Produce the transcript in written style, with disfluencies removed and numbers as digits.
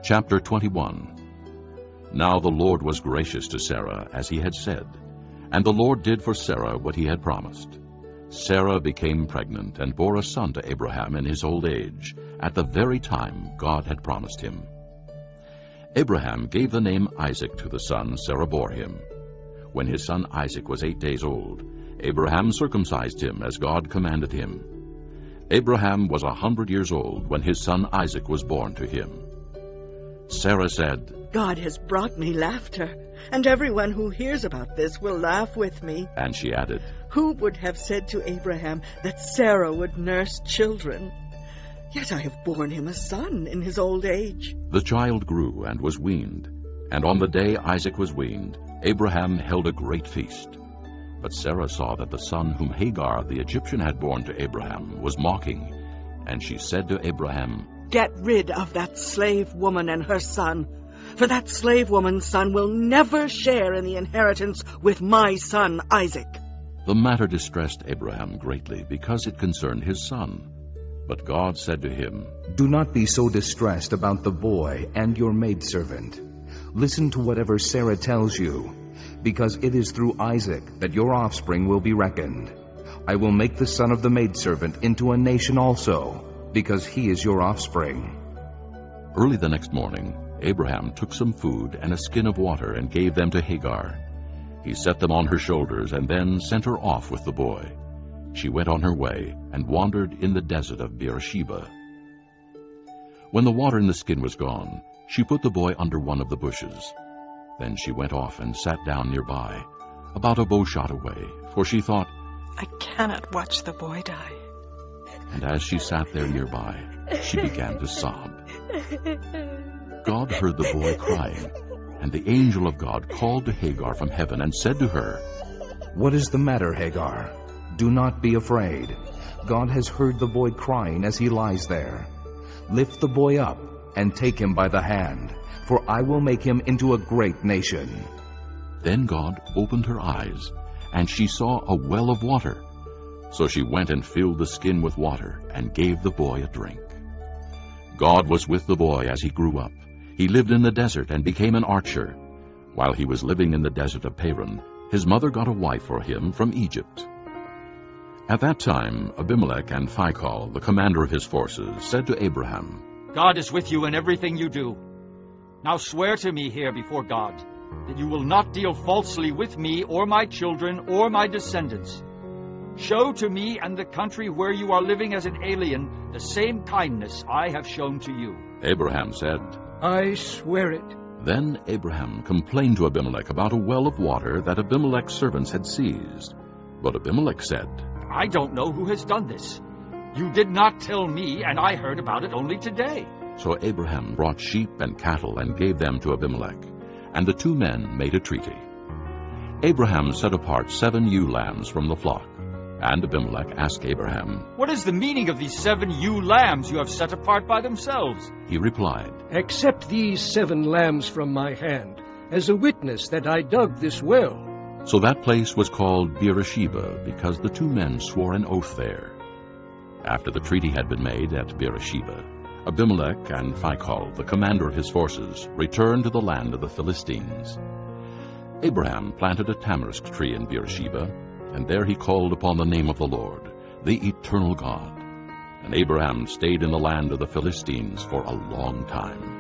Chapter 21. Now the Lord was gracious to Sarah, as he had said, and the Lord did for Sarah what he had promised. Sarah became pregnant and bore a son to Abraham in his old age, at the very time God had promised him. Abraham gave the name Isaac to the son Sarah bore him. When his son Isaac was 8 days old, Abraham circumcised him as God commanded him. Abraham was 100 years old when his son Isaac was born to him. Sarah said, God has brought me laughter, and everyone who hears about this will laugh with me. And she added, Who would have said to Abraham that Sarah would nurse children? Yet I have borne him a son in his old age. The child grew and was weaned, and on the day Isaac was weaned, Abraham held a great feast. But Sarah saw that the son whom Hagar the Egyptian had borne to Abraham was mocking, and she said to Abraham, Get rid of that slave woman and her son, for that slave woman's son will never share in the inheritance with my son Isaac. The matter distressed Abraham greatly, because it concerned his son. But God said to him, Do not be so distressed about the boy and your maidservant. Listen to whatever Sarah tells you, because it is through Isaac that your offspring will be reckoned. I will make the son of the maidservant into a nation also, because he is your offspring. Early the next morning, Abraham took some food and a skin of water and gave them to Hagar. He set them on her shoulders and then sent her off with the boy. She went on her way and wandered in the desert of Beersheba. When the water in the skin was gone, she put the boy under one of the bushes. Then she went off and sat down nearby, about a bowshot away, for she thought, I cannot watch the boy die. And as she sat there nearby, she began to sob. God heard the boy crying, and the angel of God called to Hagar from heaven and said to her, What is the matter, Hagar? Do not be afraid. God has heard the boy crying as he lies there. Lift the boy up and take him by the hand, for I will make him into a great nation. Then God opened her eyes, and she saw a well of water. So she went and filled the skin with water and gave the boy a drink. God was with the boy as he grew up. He lived in the desert and became an archer. While he was living in the desert of Paran, his mother got a wife for him from Egypt. At that time, Abimelech and Phicol, the commander of his forces, said to Abraham, God is with you in everything you do. Now swear to me here before God that you will not deal falsely with me or my children or my descendants. Show to me and the country where you are living as an alien the same kindness I have shown to you. Abraham said, I swear it. Then Abraham complained to Abimelech about a well of water that Abimelech's servants had seized. But Abimelech said, I don't know who has done this. You did not tell me, and I heard about it only today. So Abraham brought sheep and cattle and gave them to Abimelech, and the two men made a treaty. Abraham set apart 7 ewe lambs from the flock, and Abimelech asked Abraham, What is the meaning of these 7 ewe lambs you have set apart by themselves? He replied, Accept these 7 lambs from my hand, as a witness that I dug this well. So that place was called Beersheba, because the two men swore an oath there. After the treaty had been made at Beersheba, Abimelech and Phicol, the commander of his forces, returned to the land of the Philistines. Abraham planted a tamarisk tree in Beersheba, and there he called upon the name of the Lord, the eternal God. And Abraham stayed in the land of the Philistines for a long time.